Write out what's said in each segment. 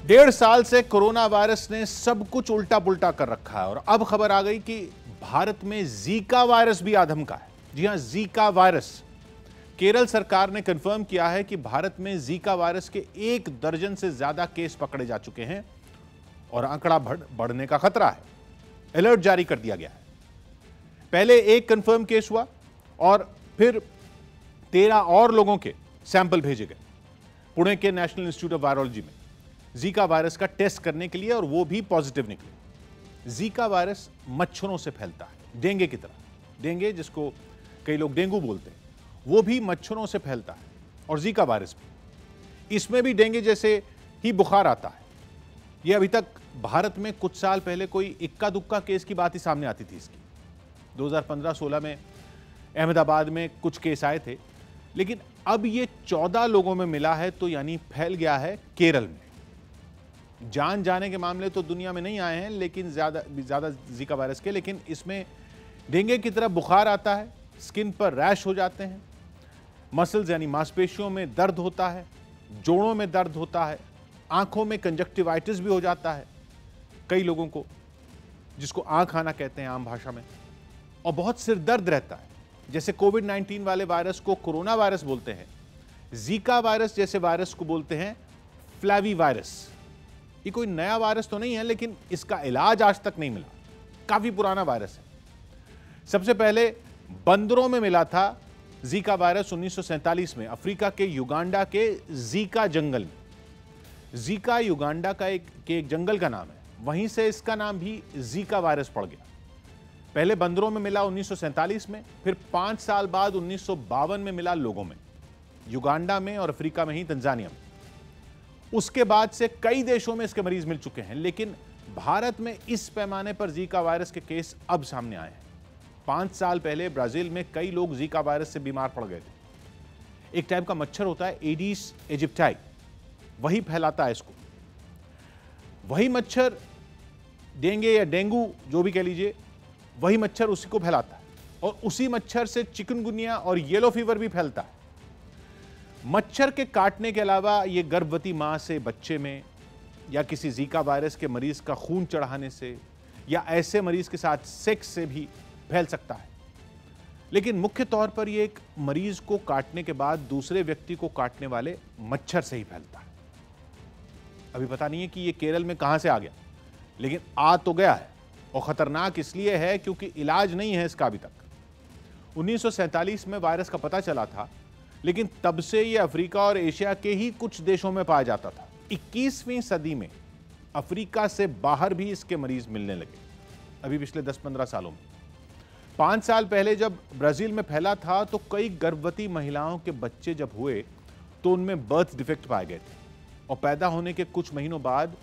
डेढ़ साल से कोरोना वायरस ने सब कुछ उल्टा पुल्टा कर रखा है और अब खबर आ गई कि भारत में जीका वायरस भी आधमका है। जी हां, जीका वायरस। केरल सरकार ने कंफर्म किया है कि भारत में जीका वायरस के 1 दर्जन से ज्यादा केस पकड़े जा चुके हैं और आंकड़ा बढ़ने का खतरा है। अलर्ट जारी कर दिया गया है। पहले 1 कंफर्म केस हुआ और फिर 13 और लोगों के सैंपल भेजे गए पुणे के नेशनल इंस्टीट्यूट ऑफ वायरोलॉजी में जीका वायरस का टेस्ट करने के लिए, और वो भी पॉजिटिव निकले। जीका वायरस मच्छरों से फैलता है, डेंगू की तरह। डेंगू, जिसको कई लोग डेंगू बोलते हैं, वो भी मच्छरों से फैलता है और जीका वायरस भी। इसमें भी डेंगू जैसे ही बुखार आता है। ये अभी तक भारत में कुछ साल पहले कोई इक्का दुक्का केस की बात ही सामने आती थी इसकी। 2015-16 में अहमदाबाद में कुछ केस आए थे, लेकिन अब ये 14 लोगों में मिला है, तो यानी फैल गया है केरल में। जान जाने के मामले तो दुनिया में नहीं आए हैं, लेकिन ज्यादा जीका वायरस के। लेकिन इसमें डेंगू की तरह बुखार आता है, स्किन पर रैश हो जाते हैं, मसल्स यानी मांसपेशियों में दर्द होता है, जोड़ों में दर्द होता है, आंखों में कंजक्टिवाइटिस भी हो जाता है कई लोगों को, जिसको आंख आना कहते हैं आम भाषा में, और बहुत सिर दर्द रहता है। जैसे कोविड-19 वाले वायरस को कोरोना वायरस बोलते हैं, जीका वायरस जैसे वायरस को बोलते हैं फ्लैवी वायरस। ये कोई नया वायरस तो नहीं है, लेकिन इसका इलाज आज तक नहीं मिला। काफी पुराना वायरस है। सबसे पहले बंदरों में मिला था जीका वायरस 1947 में, अफ्रीका के युगांडा के जीका जंगल में। जीका युगांडा का एक जंगल का नाम है, वहीं से इसका नाम भी जीका वायरस पड़ गया। पहले बंदरों में मिला 1947 में, फिर 5 साल बाद 1952 में मिला लोगों में, युगांडा में और अफ्रीका में ही, तंजानिया में। उसके बाद से कई देशों में इसके मरीज मिल चुके हैं, लेकिन भारत में इस पैमाने पर जीका वायरस के केस अब सामने आए हैं। 5 साल पहले ब्राजील में कई लोग जीका वायरस से बीमार पड़ गए थे। एक टाइप का मच्छर होता है एडिस इजिप्टाई, वही फैलाता है इसको। वही मच्छर डेंगू या डेंगू जो भी कह लीजिए, वही मच्छर उसी को फैलाता है, और उसी मच्छर से चिकनगुनिया और येलो फीवर भी फैलता है। मच्छर के काटने के अलावा ये गर्भवती मां से बच्चे में, या किसी जीका वायरस के मरीज का खून चढ़ाने से, या ऐसे मरीज के साथ सेक्स से भी फैल सकता है। लेकिन मुख्य तौर पर यह एक मरीज को काटने के बाद दूसरे व्यक्ति को काटने वाले मच्छर से ही फैलता है। अभी पता नहीं है कि ये केरल में कहां से आ गया, लेकिन आ तो गया है, और खतरनाक इसलिए है क्योंकि इलाज नहीं है इसका अभी तक। 1947 में वायरस का पता चला था, लेकिन तब से यह अफ्रीका और एशिया के ही कुछ देशों में पाया जाता था। 21वीं सदी में अफ्रीका से बाहर भी इसके मरीज मिलने लगे, अभी पिछले 10-15 सालों में। 5 साल पहले जब ब्राजील में फैला था, तो कई गर्भवती महिलाओं के बच्चे जब हुए तो उनमें बर्थ डिफेक्ट पाए गए थे, और पैदा होने के कुछ महीनों बाद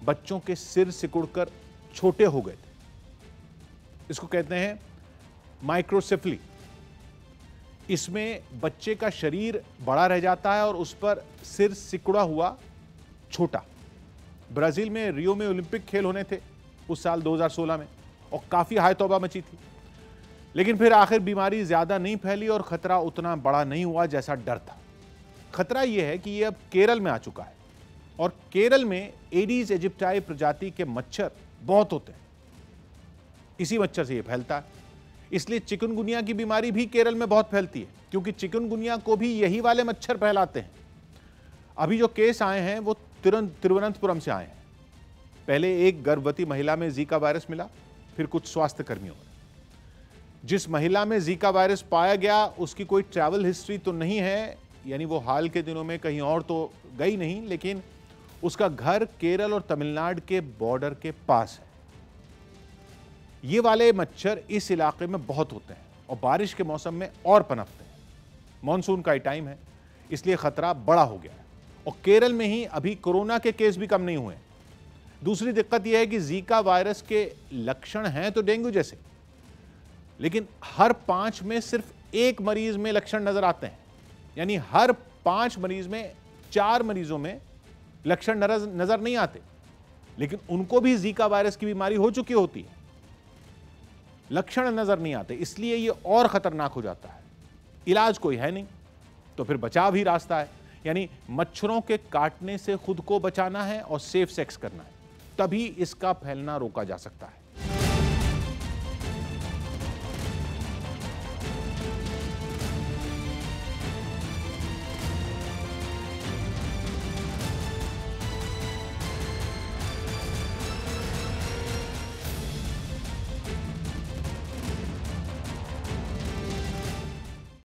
बच्चों के सिर सिकुड़कर छोटे हो गए थे। इसको कहते हैं माइक्रोसेफली। इसमें बच्चे का शरीर बड़ा रह जाता है और उस पर सिर सिकुड़ा हुआ छोटा। ब्राजील में रियो में ओलंपिक खेल होने थे उस साल 2016 में, और काफी हाय तौबा मची थी। लेकिन फिर आखिर बीमारी ज्यादा नहीं फैली और खतरा उतना बड़ा नहीं हुआ जैसा डर था। खतरा यह है कि यह अब केरल में आ चुका है, और केरल में एडिस इजिप्टाई प्रजाति के मच्छर बहुत होते हैं। इसी मच्छर से यह फैलता है। इसलिए चिकनगुनिया की बीमारी भी केरल में बहुत फैलती है, क्योंकि चिकनगुनिया को भी यही वाले मच्छर फैलाते हैं। अभी जो केस आए हैं वो तिरुवनंतपुरम से आए हैं। पहले एक गर्भवती महिला में जीका वायरस मिला, फिर कुछ स्वास्थ्य कर्मियों में। जिस महिला में जीका वायरस पाया गया उसकी कोई ट्रैवल हिस्ट्री तो नहीं है, यानी वो हाल के दिनों में कहीं और तो गई नहीं, लेकिन उसका घर केरल और तमिलनाडु के बॉर्डर के पास है। ये वाले मच्छर इस इलाके में बहुत होते हैं और बारिश के मौसम में और पनपते हैं। मॉनसून का ही टाइम है, इसलिए खतरा बड़ा हो गया है। और केरल में ही अभी कोरोना के केस भी कम नहीं हुए। दूसरी दिक्कत यह है कि जीका वायरस के लक्षण हैं तो डेंगू जैसे, लेकिन हर 5 में सिर्फ 1 मरीज में लक्षण नजर आते हैं। यानी हर 5 मरीज में 4 मरीजों में लक्षण नजर नहीं आते, लेकिन उनको भी जीका वायरस की बीमारी हो चुकी होती है, लक्षण नजर नहीं आते। इसलिए यह और खतरनाक हो जाता है। इलाज कोई है नहीं, तो फिर बचाव ही रास्ता है। यानी मच्छरों के काटने से खुद को बचाना है और सेफ सेक्स करना है, तभी इसका फैलना रोका जा सकता है।